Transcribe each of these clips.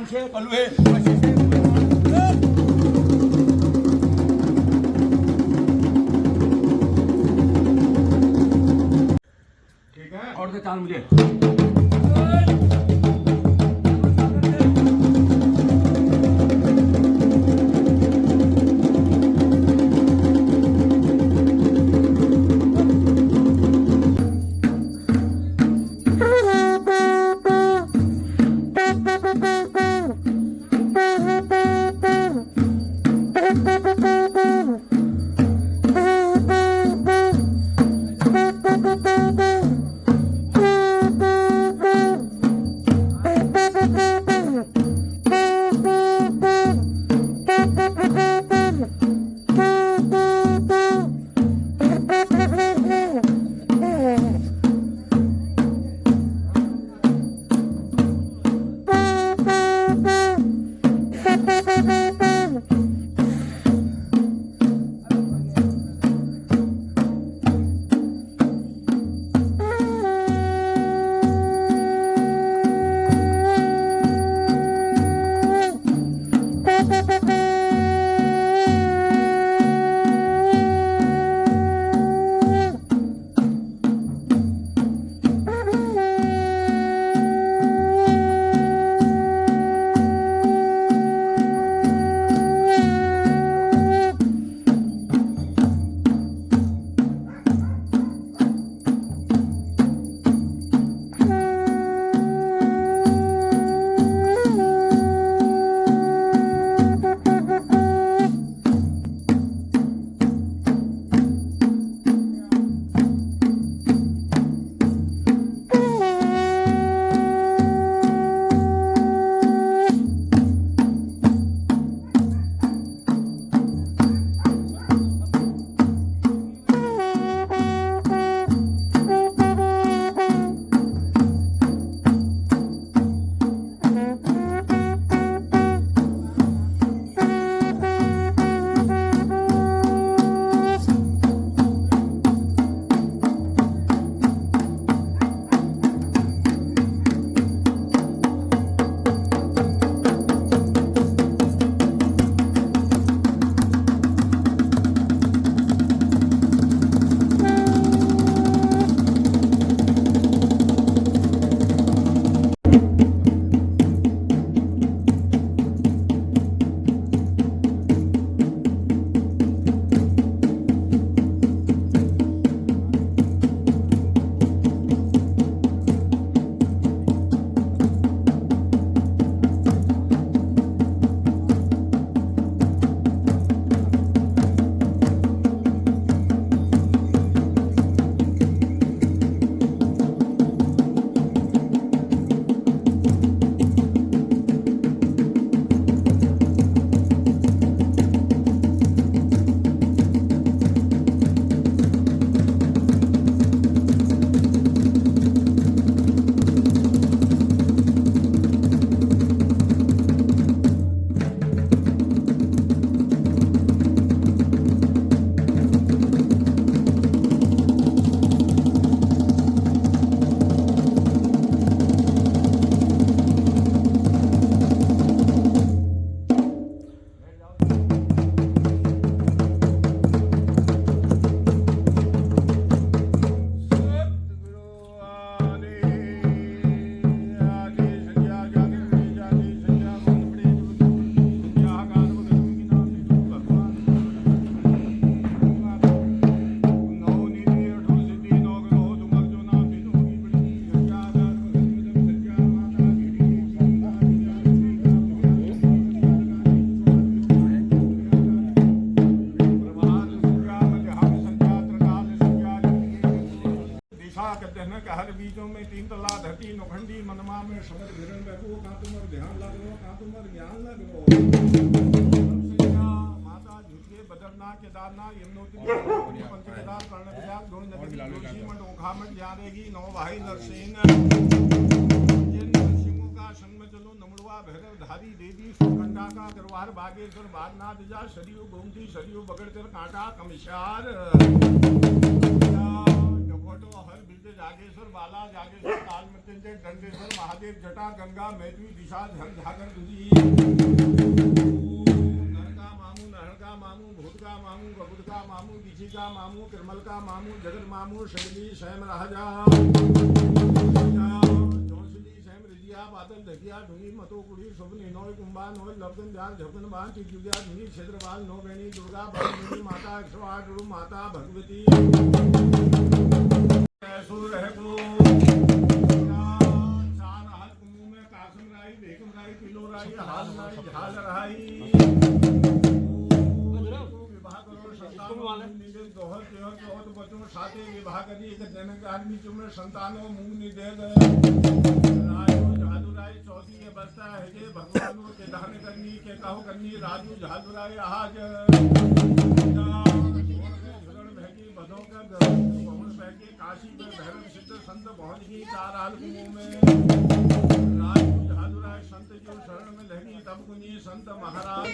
नाम से कलुए ठीक है। और तो चाल मुझे हर बीजों में तीन तला धरती नौखंडी मनमा में समझ भिरण बैठो का तुमर ध्यान लगो का तुमर ज्ञान लगो माता झुके बदरना केदारना यमुनोत्री पंचकेदार कर्णप्रयाग दोन नदी जोशी मंड ओखामठ जानेगी नौ भाई नरसेन जिन नरसिंहों का संग में चलो नमड़वा भैरव धारी देवी सुखंडा का दरबार बागेश्वर बागनाथ जा सरयू गोमती सरयू बगड़चर कांटा कमिशार घोटो हर बिल्टे जागेश्वर बाला जागेश्वर काल मृत्युंजय दंडेश्वर महादेव जटा गंगा मैत्री दिशा धन झागर दुजी नर का मामू नहर का मामू भूत का मामू बबुद का मामू दिशी का मामू कृमल का मामू जगत मामू शगली स्वयं राजा बादल ढकिया ढूंगी मतो कुड़ी सुबनी नोय कुंभा नोय लबगन ध्यान झपन बान चिजुया ढूंगी क्षेत्रपाल नो बेनी दुर्गा बनी माता 108 रूप माता भगवती सुर है को चार हाथ कुंभ में कासम राई बेगम राई पिलो राई हाल राई झाल राई विवाह करो संतान निदे दोहर तेहर चौथ बचो साथे विवाह करी एक जनक आदमी चुमे संतानों मुंह निदे चौथी के बस्ता है जे भगवान के दान करनी के कहो करनी राजू झालुराय आज झुरण भैगी बधों का पवन बहके काशी में भैरव सिद्ध संत पहुंच गई चार हाल कुओं में राजू झालुराय संत जो शरण में लगी तब कुनी संत महाराज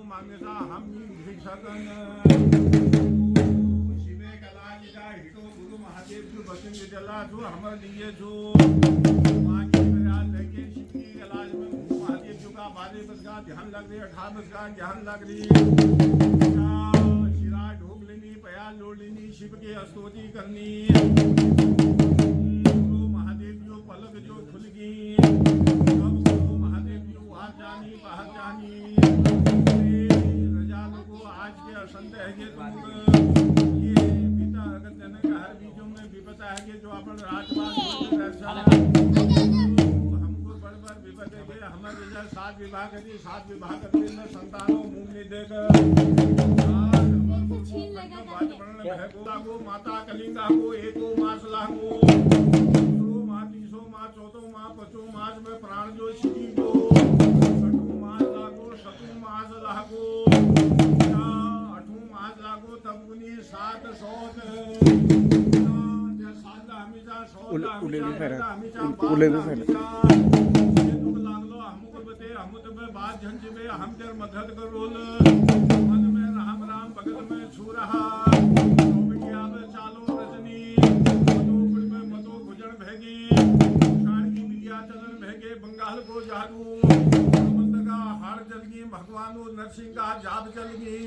मांगता हम भिक्षकन शिवे कला निजा हितो गुरु महादेव जो बचन जला जो हमर लिए जो मां की विराज लेके शिव की कलाज में महादेव जो का 12 बस का ध्यान लग रही 18 बस का ध्यान लग रही शिरा ढोक लेनी पया लोड लेनी शिव के स्तुति करनी गुरु महादेव जो पलक जो खुल गई सब गुरु महादेव जो आ जानी बाहर जानी आज के संत है ये पिता अगर जनक हर बीजों में विपता है जो अपन राजपाल हमको बड़ बड़ विपत है हमारे जैसे 7 विवाह करी 7 विवाह करते में संतानों मुंह नहीं देकर को माता कलिंगा को एको मास लांगो माँ 300 माँ 14 माँ 25 मास में प्राण जो छिड़ी को छठू मास लागो सतू मास लागो लागो तब उन्हीं 7 सौत उले भी फैला लागलो हमको बते हम तुम्हें बात झंझे हम तेर मदद करोल मन में राम राम बगल में छू रहा चालो रजनी मतो भुजन भैगी शान की विद्या चलन भैगे बंगाल को जादू का हार चल गई भगवान नरसिंह का जाप चल गई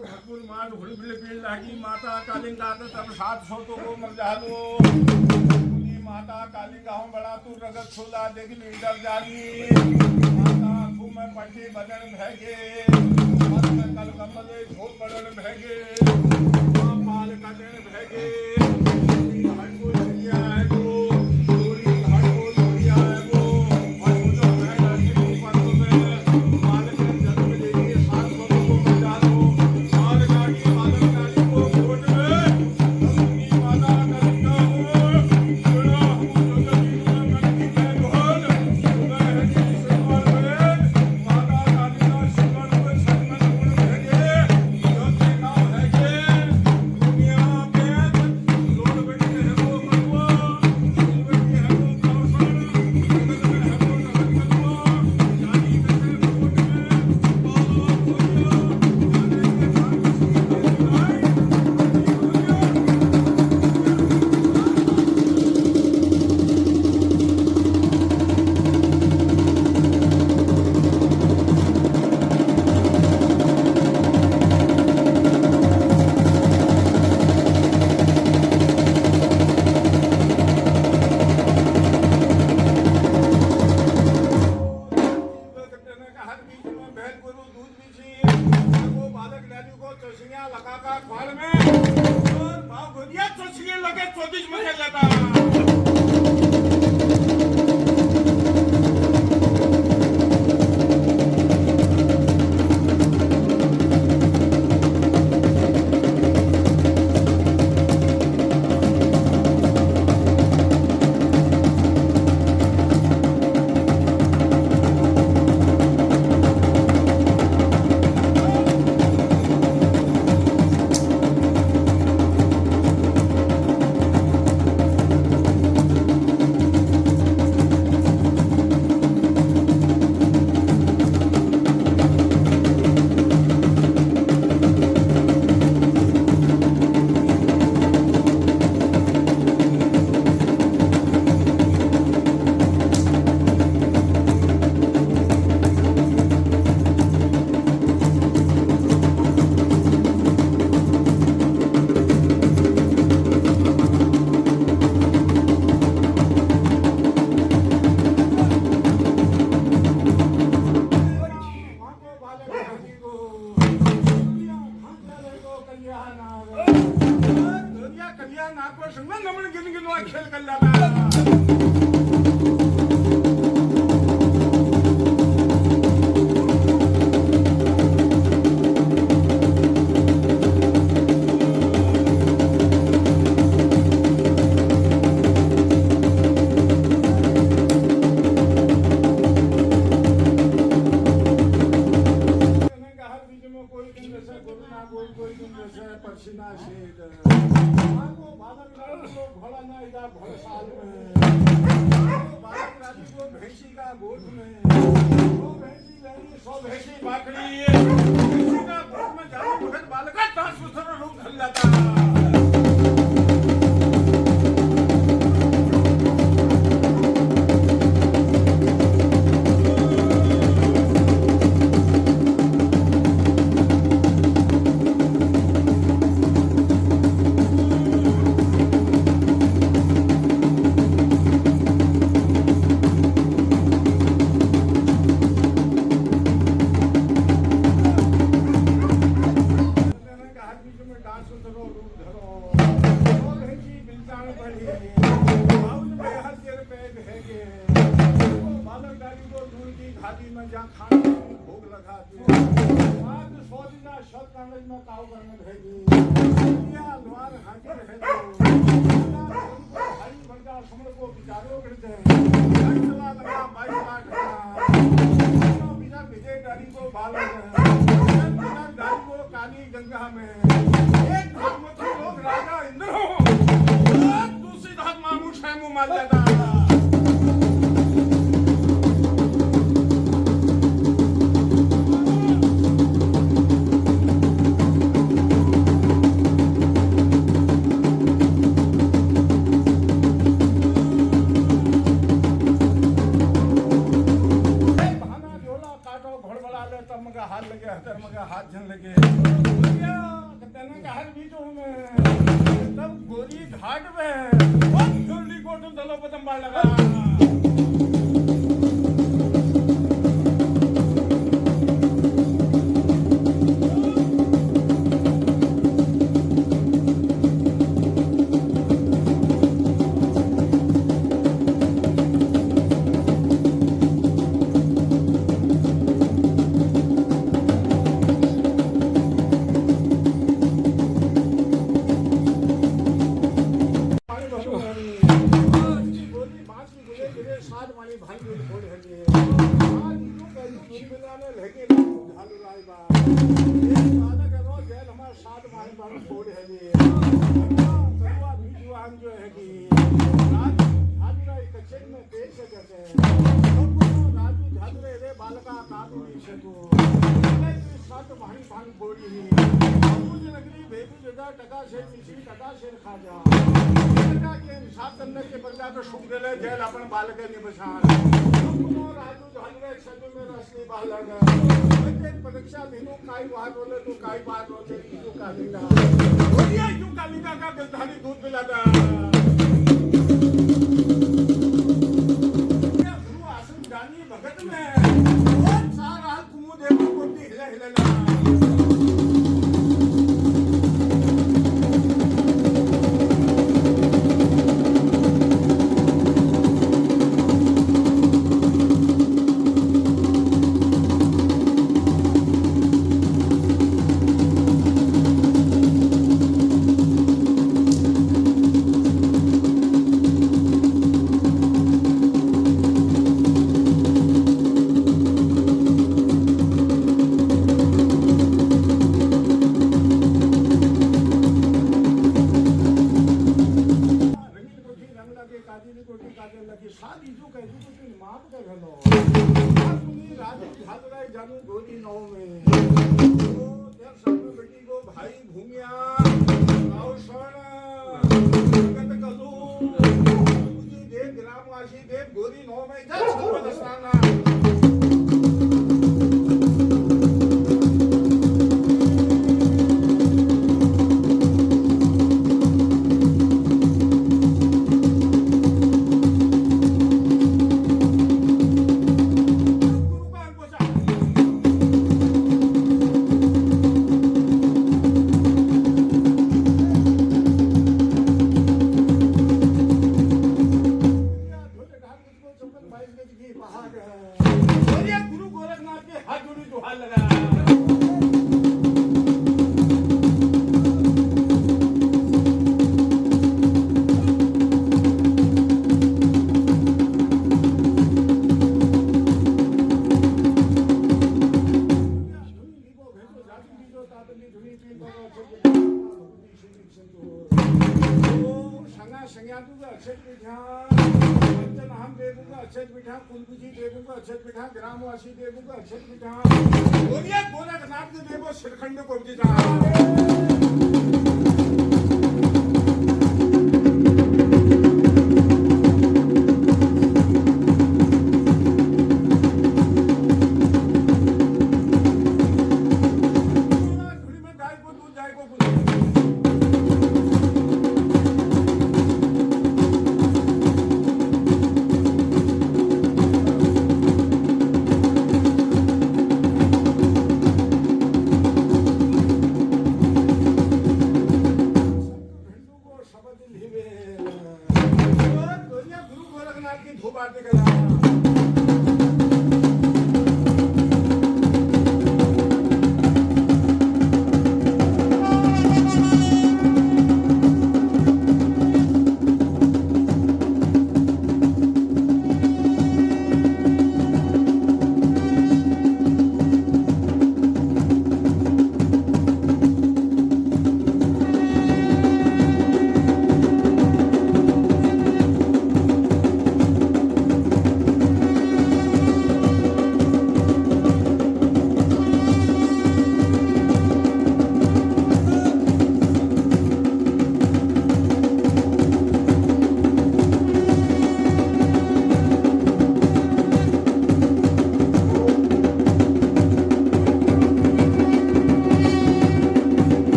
भरपूर माल हुड़बिड़ पीड़ लागी माता कालिंगा तब 700 तो को मर जालो माता कालिंगा हूँ बड़ा तू रगत छोला देख लीडर जागी माता आंखों में पट्टी बदन भैगे मन में कल कमले झोप बदन भैगे पाल का दिन भैगे करिया ना करिया ना को संग नमन गिन गिन खेल कर लाना परसिना शेद को बालक रानी को घोड़ा ना इधर भर साल में बालक रानी को भैंसी का गोद में 100 भैंसी लड़ी 100 भैंसी बाकड़ी भैंसी का गोद में जाने भगत बालक का ट्रांसफर रूप धर जाता घाटी में जहाँ खाने भोग लगा दिए आज 100 दिन शत कांग्रेस में काव करने भेजी द्वार हाजिर है भाई वर्गा समर को विचारों करते हैं चला लगा 22 लाख बिना विजय गाड़ी को बालक बिना गाड़ी को काली गंगा में एक धर्मती लोग राजा इंद्र हो दूसरी धात मामूस है मुँह मार जाता हाथ लगे हतर मगा हाथ झन लगे कहने का हर बीचों में तब गोरी घाट में बहुत जोड़ी को तो दलो पतंबा लगा जेल अपन बालक निबसान राजू झालरे सजू में रसली बालक परीक्षा दिनों काई बात बोले तो काई बात बोले तू कालिका बोलिए तू कालिका का गलधारी दूध पिलाता गुरु आसन जानी भगत में सारा कुमु देव को हिले हिले संज्ञा दूंगा अक्षत पीठा पंचन हम दे दूंगा अक्षत पीठा कुलकुची दे दूंगा अक्षत पीठा ग्रामवासी दे दूंगा अक्षत पीठा बोलिए गोरखनाथ के देवो श्रीखंड को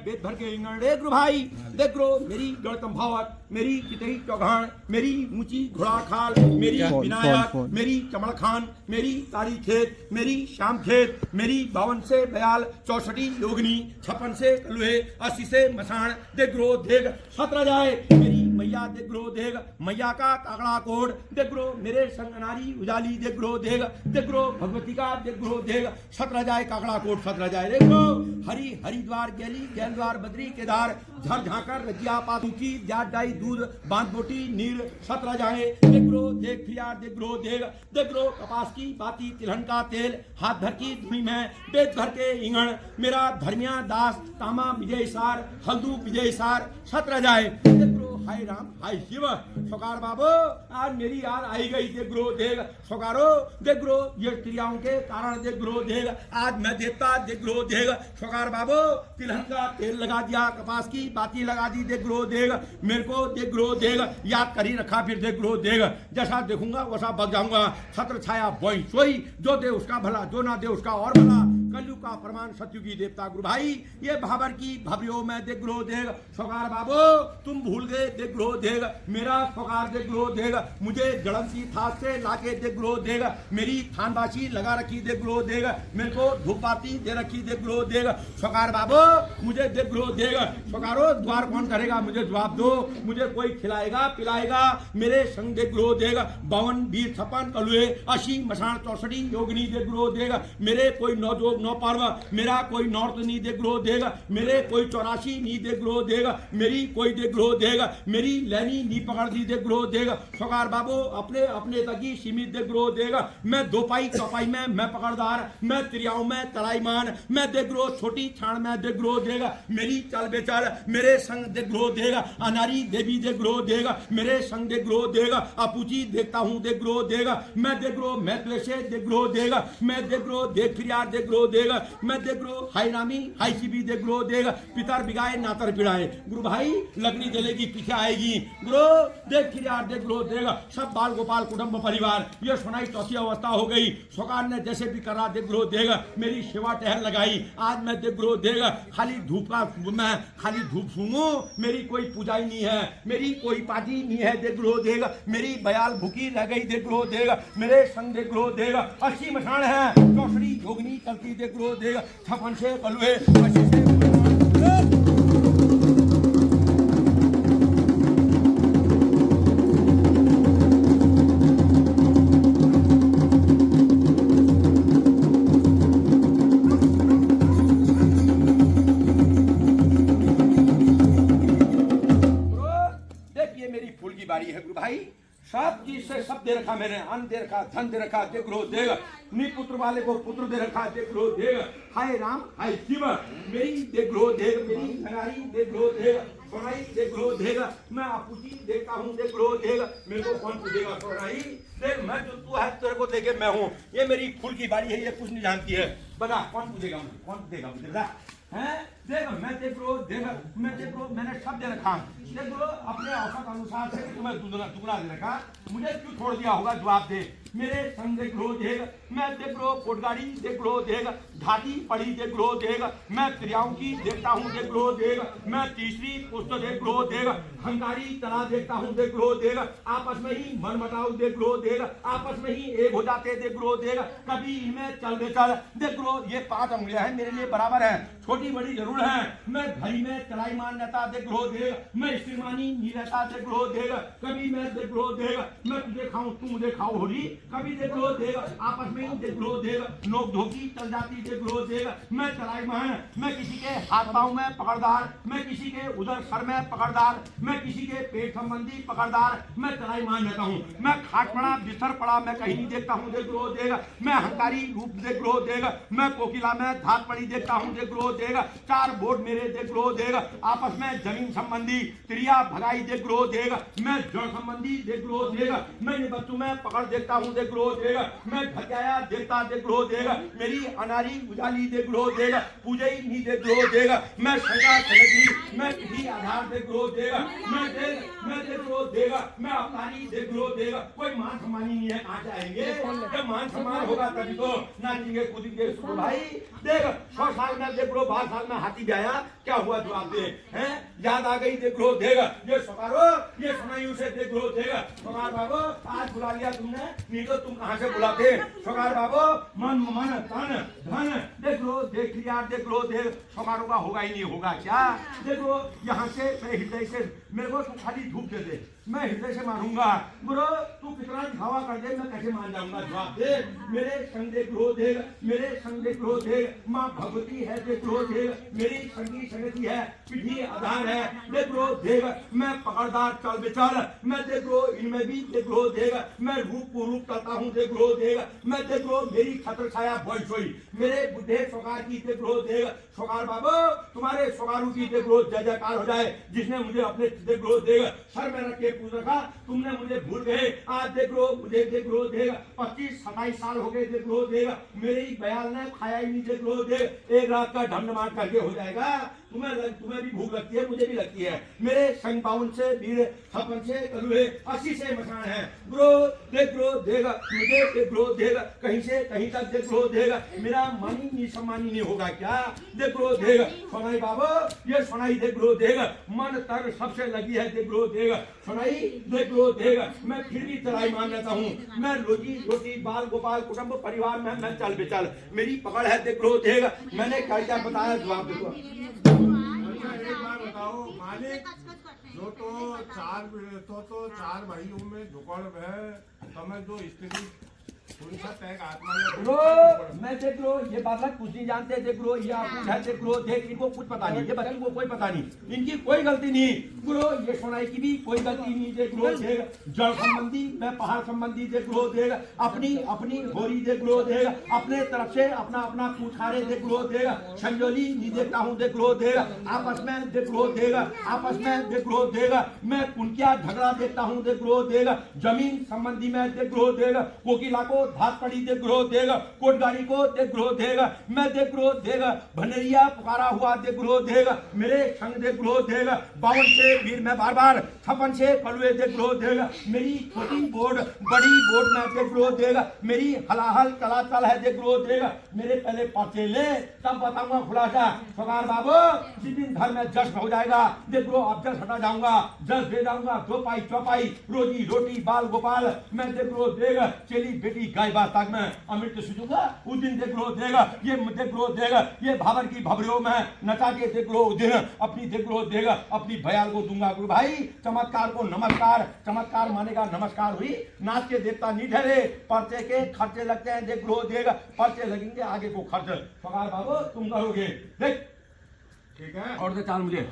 वेद भर के इंगण रे गुरु भाई देख रो मेरी गणतंभावत मेरी चितई चौघाण मेरी ऊंची घोड़ा खाल मेरी विनायक मेरी कमल खान मेरी तारी खेत मेरी श्याम खेत मेरी 52 से बयाल 64 योगिनी 56 से कलुहे 80 से मसाण देख रो देख 17 जाए मेरी मैया देख रो देख मैया का कागड़ा कोड देख रो मेरे संग नारी उजाली देख रो भगवती का देख रो देख 17 जाए कागड़ा कोड 17 जाए देख रो हरिद्वार गैली गैलद्वार बद्री केदार झर झाकर रजिया पातुकी जाट डाई दूध बांध बोटी नीर 17 जाए देख फियार देख रो कपास की बाती तिलहन का तेल हाथ भर की धुनी में बेच भर के इंगण मेरा धर्मिया दास तामा विजय सार हल्दू विजय सार 17 जाए देख रो हाय राम हाय शिव सोकार बाबू आज मेरी याद आई गई देख सोकारो देख ये क्रियाओं के कारण देख आज मैं देवता देख सोकार बाबू तिलहन का तेल लगा दिया कपास की बाती लगा दी देख मेरे को देख याद कर ही रखा फिर देख जैसा देखूंगा वैसा बग जाऊंगा छत्र छाया बोई सोई जो दे उसका भला जो ना दे उसका और भला कलयुग का प्रमाण सत्युगी देवता गुरु भाई ये भाबर की भव्यो में देख ग्रोह देग सोकार बाबू तुम भूल गए देख ग्रोह देग मेरा सोकार देख ग्रोह देग मुझे जड़ंती थात से लाके देख ग्रोह देग मेरी थानबासी लगा रखी देख ग्रोह देग मेरे को धूपबाती दे रखी देख ग्रोह देग सोकार बाबू मुझे देख ग्रोह देग सोकारो द्वार कौन करेगा मुझे जवाब दो मुझे कोई खिलाएगा पिलाएगा मेरे संग देख ग्रोह देग 52 20 56 कलुए 80 मसान 64 योगिनी देख ग्रोह देग मेरे कोई नौ जोग नौ पर्व मेरा कोई नॉर्थ नहीं देख ग्रोह देगा मेरे कोई 84 नहीं देख ग्रोह देगा मेरी कोई देख ग्रोह देगा मेरी लैनी नी पकड़ दी देख ग्रोह देगा सोकार बाबू अपने अपने तक ही सीमित देख ग्रोह देगा मैं दो पाई चौपाई में मैं पकड़दार मैं त्रियाओं में तलाईमान मैं देख ग्रोह छोटी छाण में देख ग्रोह देगा मेरी चल बेचार मेरे संग देख ग्रोह देगा अनारी देवी देख ग्रोह देगा मेरे संग देख ग्रोह देगा अपूची देखता हूँ देख ग्रोह देगा मैं देख ग्रोह मैं क्लेशे देख ग्रोह देगा मैं देख ग्रोह देख फिरियार देख ग्रोह देगा मैं देख ग्रोह हाई रामी हाई शिबी देख ग्रोह देगा पितर बिगाए नातर पिड़ाए गुरु भाई लगनी जलेगी पीछे आएगी गुरु देख फिरियार देख ग्रोह देगा सब बाल गोपाल कुटुंब परिवार ये सुनाई चौथी अवस्था हो गई सोकार ने जैसे भी करा देख ग्रोह देगा मेरी सेवा टहल लगाई आज मैं देख ग्रोह देगा खाली धूप का मैं खाली धूप सूंघू मेरी कोई पूजाई नहीं है मेरी कोई पाजी नहीं है देख ग्रोह देगा मेरी बयाल भूखी रह गई देख ग्रोह देगा मेरे संग देख ग्रोह देगा 80 मसान है 64 योगिनी चलती देख ग्रोह देगा 56 से कलुए 80 से है गुरु भाई सब चीज से सब दे रखा मैंने अन्न दे रखा धन दे रखा देख ग्रोह देगा नी पुत्र वाले को पुत्र दे रखा देख ग्रोह देगा हाय राम हाय शिव मेरी देख ग्रोह देगा मेरी धनारी देख ग्रोह देगा सोनाई देख ग्रोह देगा मैं आपूची देखता हूँ देख ग्रोह देगा मेरे को कौन पूछेगा सोनाई देख मैं जो तू है तेरे को देखे मैं हूँ ये मेरी फूल की बाड़ी है ये कुछ नहीं जानती है बता कौन पूछेगा मुझे कौन देगा मुझे हैं देखो मैं देख लो देखो मैं देख लो मैंने सब दे रखा देख लो अपने औसत अनुसार से तुम्हें दुगना दे रखा मुझे क्यों छोड़ दिया होगा जवाब दे मेरे संग देख लो देगा मैं देख लो कोटगाड़ी देख लो देगा घाटी पड़ी देख लो देगा मैं क्रियाओं की देखता हूँ देख लो देगा मैं तीसरी पुस्त देख लो देगा हंकारी तला देखता हूँ देख लो देगा आपस में ही मन मटाओ देख लो देगा आपस में ही एक हो जाते देख लो देगा कभी इनमें चल बेचल देख लो ये 5 उंगलियां हैं मेरे लिए बराबर है छोटी बड़ी जरूर है मैं घड़ी में चलाई मान रहता देख लो देगा मैं स्त्रीमानी नहीं रहता देख लो देगा कभी मैं देख लो देगा मैं तुझे खाऊं तू मुझे खाओ होली कभी देख लो देगा आपस में ही देख लो देगा नोक धोकी चल जाती देख लो देगा मैं चलाई मान मैं किसी के हाथ पांव में पकड़दार मैं किसी के उधर सर में पकड़दार मैं किसी के पेट संबंधी पकड़दार मैं चलाई मान रहता हूँ मैं खाट पड़ा बिस्तर पड़ा मैं कहीं नहीं देखता हूँ देख लो देगा मैं हंकारी रूप देख लो देगा मैं कोकिला में धात पड़ी देखता हूँ देख लो देगा 4 बोर्ड मेरे देख लो देगा आपस में जमीन संबंधी क्रिया भगाई देख लो देगा मैं जड़ संबंधी देख लो देगा मैं बच्चों में पकड़ देखता हूँ देख लो देगा मैं भगाया देखता देख लो देगा मेरी अनारी उजाली देख लो देगा पूजई नहीं देख लो देगा मैं संगा संगति मैं किसी आधार देख लो देगा मैं देख लो देगा मैं अपनारी देख लो देगा कोई मान सम्मानी नहीं है कहाँ जाएंगे जब मान सम्मान होगा तभी तो नाचेंगे कूदेंगे भाई देख 100 साल में देख लो 12 साल में हाथी जाया क्या हुआ जवाब दे हैं याद आ गई देख लो देगा ये सकारो ये सुनाइयों से देख लो देगा सकार बाबू आज बुला लिया तुमने नहीं तो तुम कहाँ से बुलाते सकार बाबू मन मन तन धन देख लो देख लिया देख लो देख सकारों का होगा ही नहीं होगा क्या देख लो यहाँ से मैं हृदय से मेरे को तू खाली धूप दे दे मैं हृदय से मारूंगा गुरु तू कितना दिखावा कर दे मैं कैसे मान जाऊंगा जवाब दे मेरे संग देख लो देगा मेरे संग देख लो देगा माँ भगवती है देख लो देगा मेरी संगी संगति है पीढ़ी आधार है देख लो देगा मैं पकड़दार चल बेचार मैं देख लो इनमें भी देख लो देगा मैं रूप को रूप करता हूँ देख लो देगा मैं देख लो मेरी छत्र छाया बोई सोई मेरे बुद्धे सोकार की देख लो देगा सोकार बाबू तुम्हारे सोकारों की देख लो जय जयकार हो जाए जिसने मुझे अपने देख लो देगा सर में रख के पूछ रखा तुमने मुझे भूल गए आज देख लो मुझे देख लो देगा 25-27 साल हो गए देख लो देगा मेरी बयाल ने खाया ही नहीं देख लो देगा एक रात का ढंड मार करके हो जाएगा तुम्हें भी भूख लगती है, मुझे भी लगती है। मेरे संग 52 से 20 56 से कलुए 80 से मकान है। ब्रो देख ब्रो देगा, मुझे देख ब्रो देगा, कहीं से कहीं तक देख ब्रो देगा। मेरा मानी नहीं सम्मानी नहीं होगा क्या? देख ब्रो देगा सोनाई बाबा, ये सोनाई देख ब्रो देगा, मन तर सबसे लगी है देख ब्रो देगा। सोनाई देख ब्रो देगा, मैं फिर भी तराई मान लेता हूँ। मैं रोजी रोटी बाल गोपाल कुटुंब परिवार में मैं चल बेचल, मेरी पकड़ है देख ब्रो देगा। मैंने क्या क्या बताया, जवाब देखो। एक बार बताओ मालिक, जो तो चार भाइयों में झुकड़ है, तुम्हें जो स्थिति मैं देख लो ये बात कुछ नहीं जानते। देख लो ये आपको देख लो, देख इनको कुछ पता नहीं, ये बच्चों को कोई पता नहीं, इनकी कोई गलती नहीं। ब्रो ये सोनाई की भी कोई गलती नहीं। देख लो देख, जल संबंधी मैं पहाड़ संबंधी देख लो देख, अपनी अपनी होरी देख लो देख, अपने तरफ से अपना अपना पूछारे देख लो देख, संजोली नहीं देखता हूँ देख लो देख, आपस में देख लो देख, आपस में देख लो देख, मैं कुंकिया झगड़ा देखता हूँ देख लो देख, जमीन संबंधी में देख लो देख, कोकिला को धात पड़ी देख ग्रोह देगा, कोटगाड़ी को देख ग्रोह देगा, मैं देख ग्रोह देगा, भनेरिया पुकारा हुआ देख ग्रोह देगा, मेरे संग देख ग्रोह देगा, 52 से वीर में बार बार 56 से कलुए देख ग्रोह देगा, मेरी छोटी बोर्ड बड़ी बोर्ड में देख ग्रोह देगा, मेरी हलाहल चलाचल है देख ग्रोह देगा। मेरे पहले पर्चे ले तब बताऊंगा खुलासा। सरकार बाबू जिस दिन घर में जश्न हो जाएगा देख ग्रोह, अब जश्न हटा जाऊंगा, जश्न दे जाऊंगा, दो पाई चौपाई रोजी रोटी बाल गोपाल, मैं देख ग्रोह देगा, चली बेटी गाय बात तक में अमृत सूझूंगा, उस दिन देख लो देगा, ये देख लो देगा, ये भावर की भवरियों में नचा के देख लो उस दिन अपनी देख लो देगा, अपनी भयाल को दूंगा। गुरु भाई चमत्कार को नमस्कार, चमत्कार मानेगा नमस्कार हुई, नाच के देवता नहीं ठहरे, पर्चे के खर्चे लगते हैं देख लो देगा, पर्चे लगेंगे आगे को खर्च पगार बाबू तुम करोगे देख, ठीक है। और दे चाल मुझे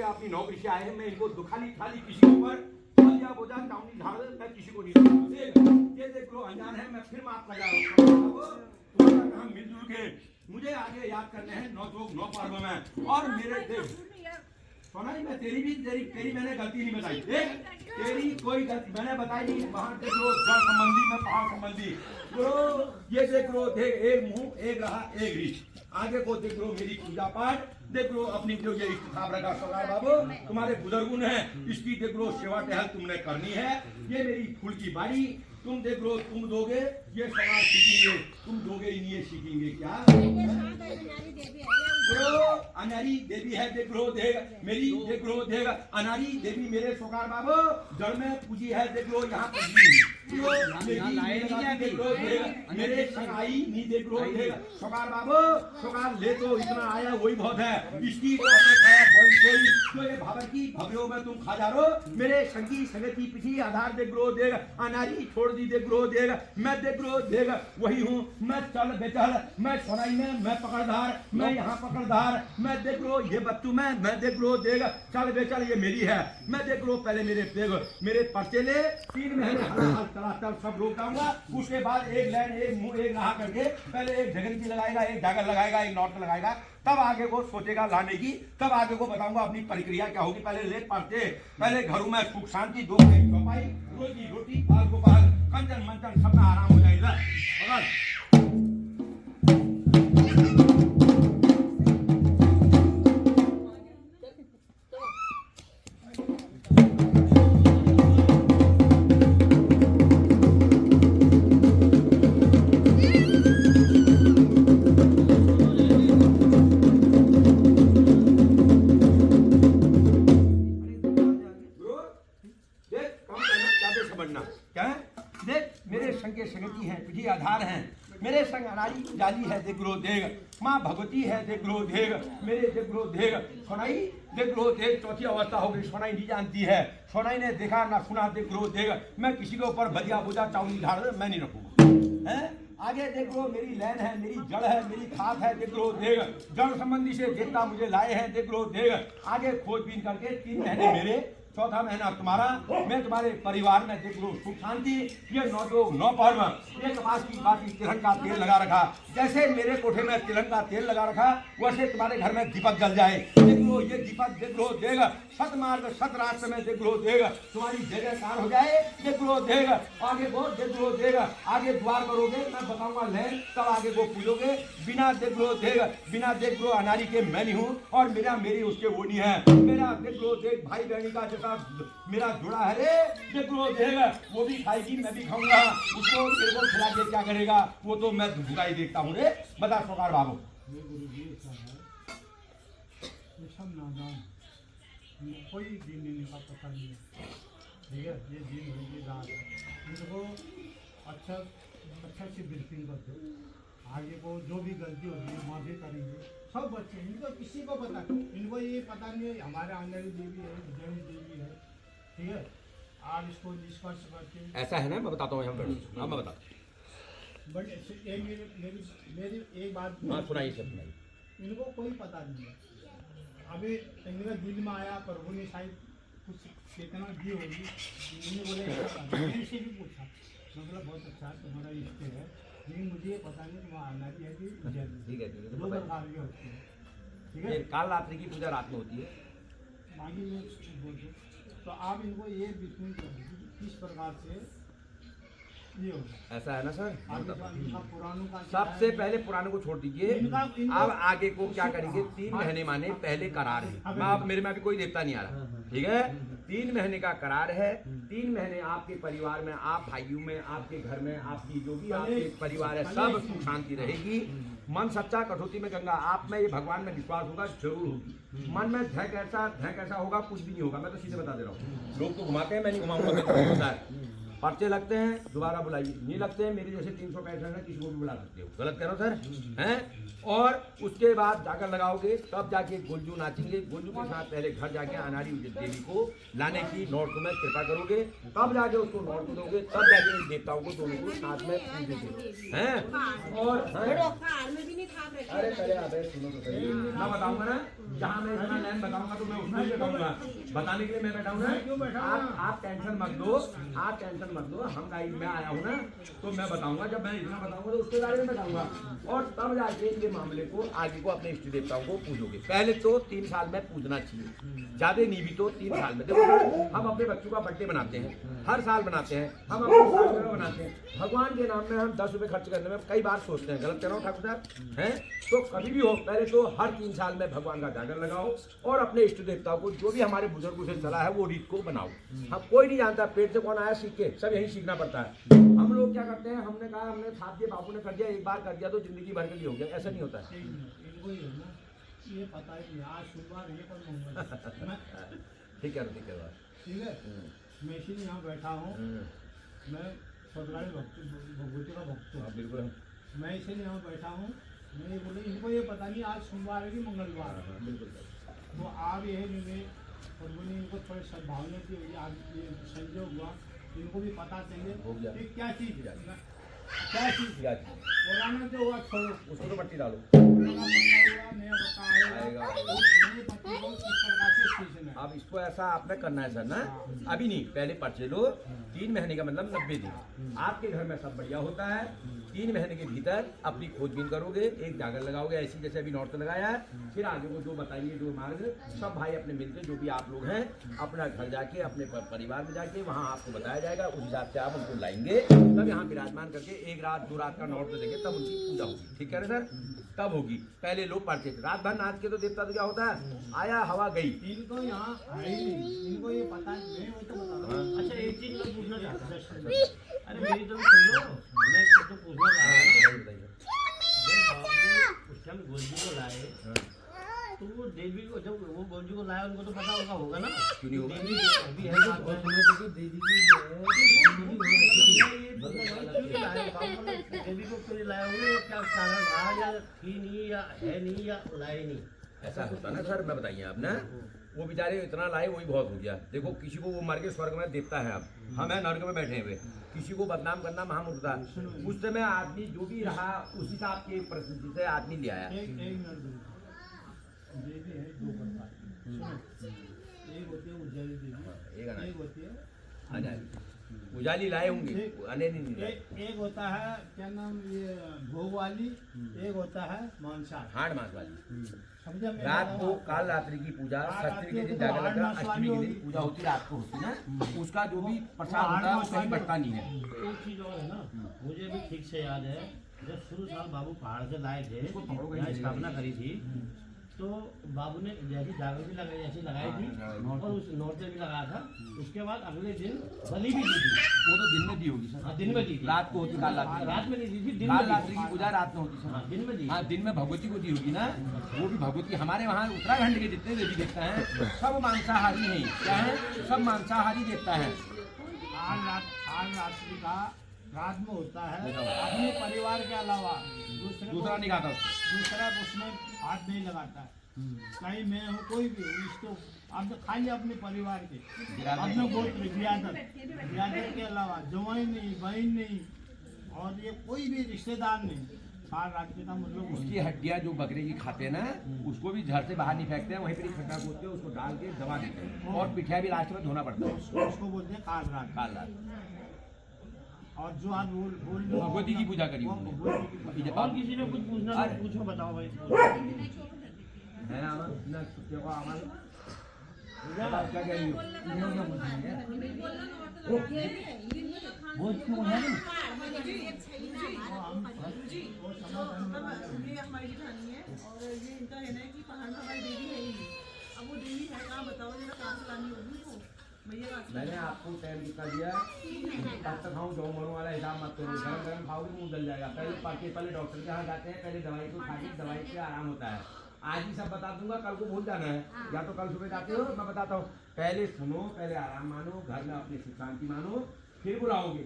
अपनी नौकरी से आए हैं, मैं इनको दुखाली खाली किसी के ऊपर बोझा चावनी झाड़ मैं किसी को नहीं। ये देख लो अनजान है, मैं फिर माफ लगा हम मिलजुल के मुझे आगे याद करने हैं 9 जोग 9 पर्व में। और मेरे देख सोनाई मैं तेरी मैंने गलती नहीं बताई, देख तेरी कोई गलती मैंने बताई नहीं। वहां देख लो जल संबंधी में पहाड़ संबंधी, तो ये देख लो देख, एक मुंह एक रहा एक रीछ, आगे को देख लो मेरी पूजा पाठ देख लो, अपनी जो ये इस्तिखाब रखा सरकार बाबू तुम्हारे बुजुर्गुन है, इसकी देख लो सेवा टहल तुमने करनी है। ये मेरी फूल की बाड़ी तुम देख लो, तुम दोगे ये सवाल सीखेंगे, तुम दोगे ही नहीं सीखेंगे क्या? अनारी देवी है देख लो देगा, मेरी देख लो देगा, अनारी देवी मेरे सोकार बाबू जड़ में पूजी है देख लो, यहाँ मेरे संगाई नहीं देख लो देगा। सोकार बाबू सोकार ले तो इतना आया वही बहुत है, इसकी तो ये भावर की भवरियों में तुम खा जा रहे हो, मेरे संगी संगति पिछली आधार देख लो देगा, अनारी छोड़ दी देख लो देगा, मैं देख लो देगा वही हूँ, मैं चल बेचल, मैं सोनाई में मैं पकड़दार, मैं यहाँ पकड़दार, मैं देख लो ये बत्तू में मैं देख लो देगा, चल बेचल ये मेरी है। मैं देख लो पहले मेरे पर्चे ले 3 महीने हलाल चलाचल सब रोक दूंगा, उसके बाद एक लाइन एक मुंह एक रहा करके पहले एक झगड़की लगाएगा, एक जागर लगाएगा, एक नॉट लगाएगा, तब आगे को सोचेगा लाने की, तब आगे को बताऊंगा अपनी प्रक्रिया क्या होगी। पहले ले पर्चे, पहले घरों में सुख शांति, 2 चौपाई रोजी रोटी बाल गोपाल कंचन मंचन सबका आराम हो जाएगा। मेरे संग अनारी जाली है देख लो देग, माँ भगवती है देख लो देग, मेरे देख लो देग, सोनाई देख लो देग, चौथी अवस्था हो गई, सोनाई नहीं जानती है, सोनाई ने देखा ना सुना देख लो देग, मैं किसी के ऊपर भजिया बुझा चावनी झाड़ मैं नहीं रखूंगा है। आगे देख लो मेरी लैन है, मेरी जड़ है, मेरी खाद है, देख लो देख जड़ संबंधी से देवता मुझे लाए हैं, देख लो देख आगे खोजबीन करके 3 महीने मेरे, चौथा महीना तुम्हारा, मैं तुम्हारे परिवार में देख लो सुख शांति। ये 9 पर्व, ये कपास की बाती तिलहन का तेल लगा रखा, जैसे मेरे कोठे में तिलहन का तेल लगा रखा वैसे तुम्हारे घर में दीपक जल जाए। देख लो ये दीपक देख लो देख सत मार्ग सत रास्ते में देख लो देख तुम्हारी जगह हो जाए। देख लो देख आगे वो देख लो देख आगे द्वार करोगे मैं बताऊंगा लैन, तब आगे वो पूजोगे। बिना देख लो अनारी के मैं नहीं हूँ और मेरी उसके वो नहीं है। मेरा देख लो देख भाई बहनी का जैसा मेरा जुड़ा है रे, देख लो देख वो भी खाएगी मैं भी खाऊंगा, उसको तेरे को खिला के क्या करेगा वो तो मैं झुका ही देखता हूँ रे। बता सरकार बाबू। ये गुरु जी ऐसा है, ये सब नादान, कोई दिन इनका पता नहीं है, ठीक है। ये दिन है ये रात है, इनको अच्छा से ब्रीफिंग कर दो। आगे को जो भी गलती होगी माफी करेंगे सब बच्चे, इनको किसी को पता नहीं, इनको ये पता नहीं है हमारे आंगनबाड़ी देवी है, जैन देवी है, ठीक है। आप इसको निष्कर्ष करके ऐसा है ना, मैं बताता हूँ मैं बताता हूँ। बट मेरी एक बात सुनाइए सब सुनाइए। इनको कोई पता नहीं है। अभी इनका दिल में आया प्रभु ने शायद कुछ चेतना दी होगी, इन्होंने बोले मैंने इसे भी पूछा, मतलब बहुत अच्छा तुम्हारा इष्ट है, लेकिन मुझे ये पता नहीं तुम्हारा अनारी है कि ठीक है दो प्रकार की होती है, ठीक है। काल रात्रि की पूजा रात में होती है, बाकी में बोलते तो आप इनको ये बिल्कुल कर दीजिए किस प्रकार से ये होगा। ऐसा है ना सर। पुरानों का सबसे पहले पुराने को छोड़ दीजिए, अब आगे को क्या करेंगे। 3 महीने माने पहले करार है, मैं अब मेरे में अभी कोई देवता नहीं आ रहा, ठीक है। 3 महीने का करार है। 3 महीने आपके परिवार में, आप भाइयों में, आपके घर में, आपकी जो भी आपके परिवार है सब सुख शांति रहेगी। मन सच्चा कटौती में गंगा, आप में ये भगवान में विश्वास होगा जरूर होगी। मन में धै कैसा होगा कुछ भी नहीं होगा, मैं तो सीधे बता दे रहा हूँ। लोग तो घुमाते हैं, मैं नहीं घुमाऊंगा। पर्चे लगते हैं दोबारा बुलाइए, नहीं लगते हैं मेरे जैसे 365 है, किसी को भी बुला सकते हो। गलत कह रहा हूं सर हैं। और उसके बाद जाकर लगाओगे तब जाके गोलजू नाचेंगे। गोलजू के साथ पहले घर जाके अनारी देवी को लाने की नौट में कृपा करोगे, तब जाके उसको नौट दोगे, तब जाके इन देवताओं को दोनों को साथ में पूजोगे हैं। और अरे पहले आप सुनो तो सही, मैं बताऊंगा ना जहाँ मैं इतना लाइन बताऊंगा तो मैं उसमें बताऊंगा, बताने के लिए मैं बैठा हूँ ना। आप टेंशन मत दो, आप टेंशन मत दो। हम गाइड में आया हूँ ना तो मैं बताऊंगा, जब मैं इतना बताऊंगा तो उसके बारे में बताऊंगा, और तब जाके ये मामले को आगे को अपने इष्ट देवताओं को पूजोगे। पहले तो 3 साल में पूजना चाहिए, ज्यादा नहीं भी तो 3 साल में। देखो हम अपने बच्चों का बर्थडे बनाते हैं, हर साल बनाते हैं, हम अपने साल बनाते हैं। भगवान के नाम में हम 10 रुपए खर्च करने में कई बार सोचते हैं, गलत कह रहा हूँ ठाकुर साहब हैं। तो कभी भी हो पहले तो हर 3 साल में भगवान का जागर लगाओ और अपने इष्ट देवताओं को जो भी हमारे बुजुर्गों से चला है वो रीत को बनाओ। हम कोई नहीं जानता पेट से कौन आया सीख के, सब यही सीखना पड़ता है। हम लोग क्या करते हैं, हमने कहा हमने साथ दिया, बाबू ने कर दिया, एक बार कर दिया तो जिंदगी भर के लिए हो गया, ऐसा नहीं होता है। इनको ही है ना, ये पता है कि आज सोमवार है पर मंगलवार ठीक है ठीक है। मैं इसीलिए यहाँ बैठा हूँ, मैं सदलाई भगवती का भक्त हूँ, बिल्कुल। मैं इसीलिए यहाँ बैठा हूँ। मैं ये बोले इनको ये पता नहीं आज सोमवार है कि मंगलवार है, बिल्कुल। तो आप ये मैंने और बोले इनको थोड़ी सद्भावना की आज ये संयोग हुआ, इनको भी पता चाहिए हो गया कि क्या चीज़ क्या पुराना जो हुआ छोड़ो, उसको तो पट्टी डालो। अब इसको ऐसा आपने करना है सर ना, अभी नहीं, पहले पर्चे लो। 3 महीने का मतलब 90 दिन आपके घर में सब बढ़िया होता है। 3 महीने के भीतर अपनी खोजबीन करोगे, एक जागर लगाओगे ऐसी जैसे अभी नॉर्थ लगाया है, फिर आगे को जो बताइए जो मार्ग सब भाई अपने मिलकर जो भी आप लोग हैं अपना घर जाके अपने परिवार में जाके वहाँ आपको बताया जाएगा, उस हिसाब से आप उनको लाएंगे, तब यहाँ विराजमान करके 1 रात 2 रात का नॉर्थ देंगे, तब उनकी पूजा होगी। ठीक है ना सर, तब होगी। पहले लोग पढ़ते थे रात भर नाच के, तो देवता तो क्या होता है, आया हवा गई। इनको यहाँ इनको ये पता नहीं, वही तो बता रहा हूँ। अच्छा एक चीज मैं पूछना चाहता हूँ, अरे मेरी तो सुन लो, मैं तो पूछना चाह रहा हूँ। उस टाइम गोलजी को लाए तो वो देवी को, जब वो गोलजी को लाया उनको तो पता होगा ना, क्यों नहीं होगा? देवी अभी है ना, देवी देवी को क्यों लाया, उन्हें क्या कारण रहा, या थी नहीं, या है नहीं, या लाए नहीं, ऐसा होता ना सर, मैं बताइए आप ना, वो बेचारे इतना लाए वही बहुत हो गया। देखो किसी को वो मार के स्वर्ग में देता है, अब हम है नर्क में बैठे हुए, किसी को बदनाम करना महामूर्खता। उस समय आदमी जो भी रहा उस हिसाब की परिस्थिति से आदमी ले आया। एक देवी है, दो प्रकार की। एक होती है उजाली देवी, एक होती है उजाली लाए होंगे, एक होता है क्या नाम ये भोग वाली, एक होता है मांसाहार हाड़ मांस वाली। समझे? रात को काल रात्रि की पूजा, षष्ठी के दिन जाकर लगता, अष्टमी के दिन पूजा होती है, रात को होती है। उसका जो भी प्रसाद होता है वो कहीं बचता नहीं है। एक चीज और है ना, मुझे भी ठीक से याद है, जब शुरू साल बाबू पहाड़ से लाए थे, यहाँ स्थापना करी थी, तो बाबू ने जैसी जागृति लगाई, जैसी लगाई थी और उस नौरते भी लगाया था। उसके बाद अगले दिन बलि भी दी थी। वो तो दिन में दी होगी सर। हाँ, दिन में दी थी। रात को होती काल रात्रि, रात में नहीं दी थी, दिन काल में रात्रि की पूजा रात में होती सर। हाँ, दिन में दी। हाँ, दिन में भगवती को दी होगी ना। वो भी भगवती हमारे वहाँ उत्तराखंड के जितने देवी देवता हैं सब मांसाहारी हैं। क्या है? सब मांसाहारी देवता है। आज रात्रि का रात में होता है, अपने परिवार के अलावा दूसरा नहीं खाता उसको। दूसरा उसमें हाथ नहीं लगाता है। चाहे मैं हूँ कोई भी, इसको आप तो खाली अपने परिवार के, अपने गोत्र बिरादर के अलावा जवाई नहीं, बहन नहीं, और ये कोई भी रिश्तेदार नहीं। काल रात्रि का मतलब उसकी हड्डियाँ जो बकरे की खाते हैं ना, उसको भी घर से बाहर नहीं फेंकते हैं, वहीं पर इकट्ठा होते हैं, उसको डाल के दबा देते हैं और पिठिया भी लास्ट में धोना पड़ता है। उसको बोलते हैं काल रात। काल रात। और जो आप बोल भगवती की पूजा करी और किसी ने कुछ पूछना तो पूछो, बताओ भाई। है ना क्या कह रही हो? ये हमारी कहानी है और ये इनका कहना है कि पहाड़ में हमारी देवी है ही नहीं। अब वो देवी है कहाँ बताओ जरा, कहाँ से लानी होगी वो भैया? मैंने आपको टाइम कितना दिया, तब तक खाऊं जो मरो वाला हिसाब मत करो। गरम गरम खाओगे मुंह जल जाएगा। पहले डॉक्टर के यहाँ जाते हैं, पहले दवाई को खा के दवाई से आराम होता है। आज ही सब बता दूंगा, कल को भूल जाना है, या तो कल सुबह जाते हो मैं बताता हूँ। पहले सुनो, पहले आराम मानो, घर में अपनी सुख शांति मानो, फिर बुलाओगे,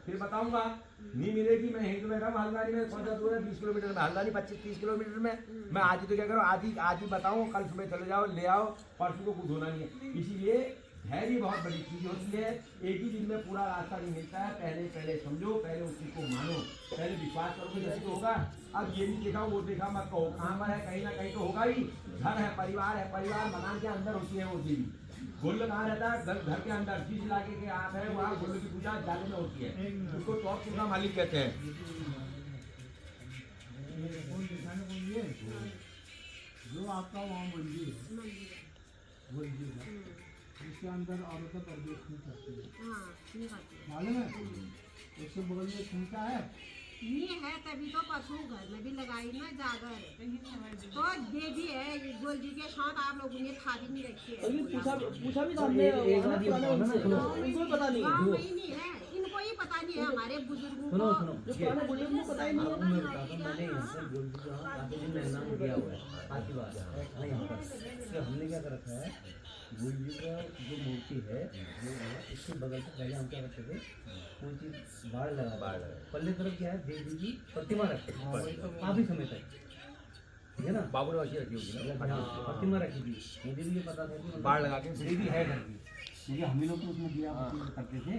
फिर बताऊंगा। नहीं मिलेगी, मैं यहीं तो बैठा हूँ हल्द्वानी में, कौन सा दूर है? 20 किलोमीटर में हल्द्वानी, 25-30 किलोमीटर में। मैं आज ही तो क्या करो, आज ही बताऊँ, कल सुबह चले जाओ, ले आओ, परसों को कुछ होना नहीं है। इसीलिए धैर्य बहुत बड़ी चीज होती है। एक ही दिन में पूरा रास्ता नहीं मिलता है। पहले समझो, पहले उस चीज को मानो, पहले विश्वास करोगे जैसे तो होगा। अब ये नहीं देखा वो देखा मत कहो, कहाँ पर है, कहीं ना कहीं तो होगा ही। घर है, परिवार है, परिवार मकान के अंदर होती है वो देवी। गुल्ल कहाँ रहता है? घर के अंदर। जिस इलाके के आप है वहाँ गुल्ल की पूजा जाने में होती है, उसको चौक का मालिक कहते हैं। जो आपका वहाँ मंदिर है, इसके अंदर औरतें प्रवेश नहीं करती है, मालूम है? उसके बगल में खूंटा है, नहीं है, तभी तो परसों घर में भी लगाई ना जागर। तो देवी है गोल जी के साथ, आप लोगों ने थाली नहीं रखी है। पूछा भी था हमने, उनको पता नहीं हाँ, वही नहीं है, इनको ही पता नहीं है, हमारे बुजुर्गों को। जो पुराने बुजुर्गों को पता ही नहीं है। मैंने काफी दिन नाम किया हुआ है, काफी बार नहीं। हमने क्या कर रखा है, गुरु जी का जो मूर्ति है वो इसके बगल से पहले हम क्या करते थे, कोई चीज बाढ़ लगा पल्ले तरफ क्या है, देवी की प्रतिमा रखते थे काफी समय तक, ठीक है ना। बाबू ने रखी होगी ना प्रतिमा रखी थी, मुझे भी ये पता था कि बाढ़ लगा के देवी है घर की, क्योंकि हम ही लोग तो उसमें दिया करते थे,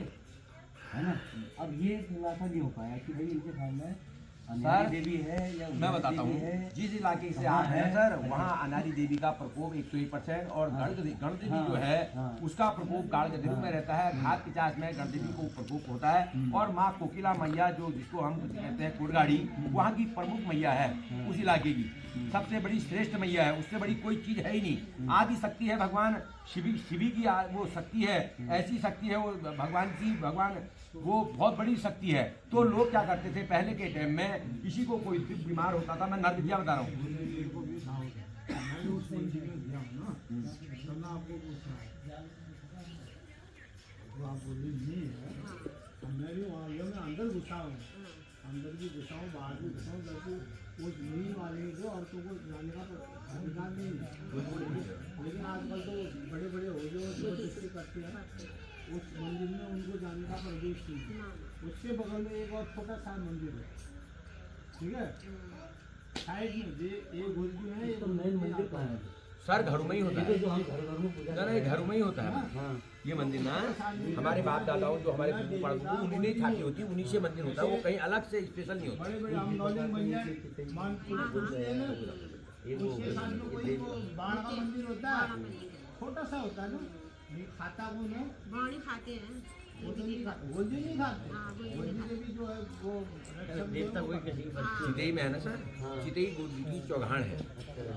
है ना। अब ये खुलासा नहीं हो पाया कि भाई इनके सामने सर देवी है या मैं बताता हूँ, जिस इलाके से आप हैं सर, वहाँ अनारी देवी का प्रकोप 101% और गणदेवी जो है उसका प्रकोप गाढ़ के रूप में रहता है। घात 50 में गणदेवी को प्रकोप होता है। और माँ कोकिला मैया जो जिसको हम कहते हैं कोटगाड़ी, वहाँ की प्रमुख मैया है उस इलाके की, सबसे बड़ी श्रेष्ठ मैया है, उससे बड़ी कोई चीज है ही नहीं। आदि शक्ति है भगवान शिवी की वो शक्ति है, ऐसी शक्ति है वो भगवान वो बहुत बड़ी शक्ति है। तो लोग क्या करते थे पहले के टाइम में, किसी को कोई बीमार होता था, मैं नर्क विद्या बता रहा हूँ, उस मंदिर में गया हूँ ना, तब मैं आपको पूछ रहा हूँ, तो आप बोली नहीं है, मैं भी वहाँ गया, मैं अंदर घुसा हूँ, अंदर भी घुसा हूँ, बाहर भी घुसा हूँ, जबकि वो नहीं वाले जो औरतों को जाने का अधिकार नहीं है। लेकिन आजकल तो बड़े बड़े हो गए जबरदस्ती करते हैं, उस मंदिर में उनको जाने का प्रवेश नहीं। उसके बगल में एक और छोटा सा मंदिर है, ठीक है, तो मेन मंदिर कहाँ है? सर घरों में ही होता है, जो हम घर में पूजा ना नहीं घरों में ही होता है। हाँ ये मंदिर ना हमारे बाप दादाओं जो हमारे गुरु पड़ों उन्हीं ने छाती होती, उन्हीं से मंदिर होता है, वो कहीं अलग से स्पेशल नहीं होता। बड़े बड़े आंदोलन बन जाए मानपुर है ना, उसके साथ में कोई वो बाण का मंदिर होता है, छोटा सा होता है ना, ये खाता वो ना, बाणी खाते हैं। वो तो नहीं खाता, गोलजी नहीं खाते, हाँ, गोलजी गोलजी के भी जो है वो देवता कोई किसी की बच्ची चितई में है ना सर, चितई गुरु जी की चौगान है।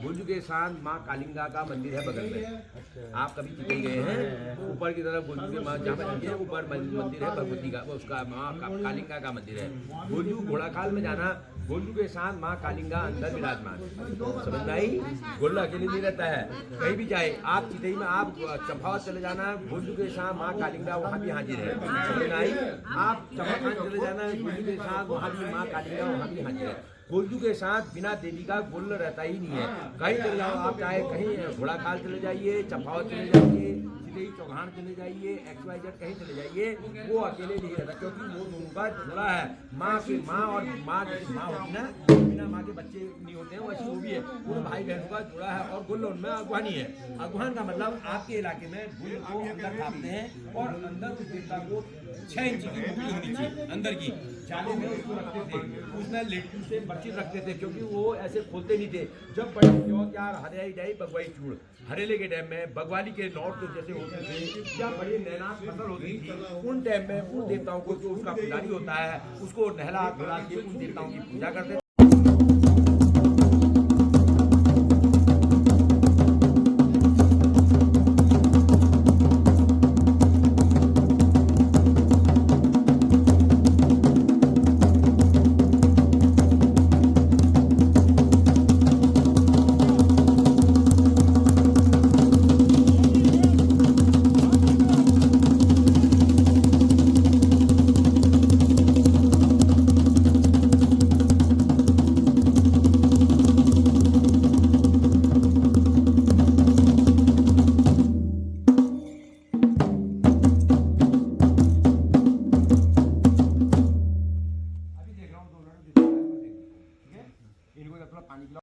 गुरु के साथ माँ कालिंगा का मंदिर है बगल में। आप कभी चितई गए हैं? ऊपर की तरफ गुरु के माँ जहाँ पर ऊपर मंदिर है भगवती का, उसका माँ कालिंगा का मंदिर है। गुरु घोड़ाखाल में जाना, गुरु के साथ माँ कालिंगा अंदर विराजमान, समझ आई? गुरु अकेले नहीं रहता है, कहीं भी जाए आप चितई में, आप चंपावत चले जाना, गुरु के साथ माँ कालिंगा वहाँ भी हाजिर है, समझ आई? आप चंपाखान चले जाना, गुरु के साथ वहाँ भी माँ कालिंगा वहाँ भी हाजिर है। गुरु के साथ बिना देवी का गुल रहता ही नहीं है। कहीं चले जाओ आप, चाहे कहीं घोड़ाखाल चले जाइए, चंपावत चले जाइए, चितई चौहान चले जाइए, XYZ कहीं चले जाइए, वो अकेले नहीं रहता, क्योंकि वो दोनों का जोड़ा है। माँ की माँ और माँ जैसे माँ होती ना, बिना माँ के बच्चे नहीं होते हैं, वैसे वो भी है, उन भाई बहनों का जोड़ा है। और गुल उनमें अगवानी है। अगवान का मतलब आपके इलाके में गुल को अंदर खाते हैं और अंदर उस देवता को 6 इंच की मूर्ति होनी चाहिए अंदर की, जाले में उसको रखते थे, उसमें लेटू से बर्ची रखते थे, क्योंकि वो ऐसे खोलते नहीं थे। जब बड़े क्या हरियाई डाई बगवाई चूड़ हरेले के टाइम में, बगवाली के नौर तो जैसे होते थे, या बड़े नैनाश फसल होती थी, उन टाइम में उन देवताओं को, जो उसका पुजारी होता है, उसको नहला धुला के उन देवताओं की पूजा करते थे।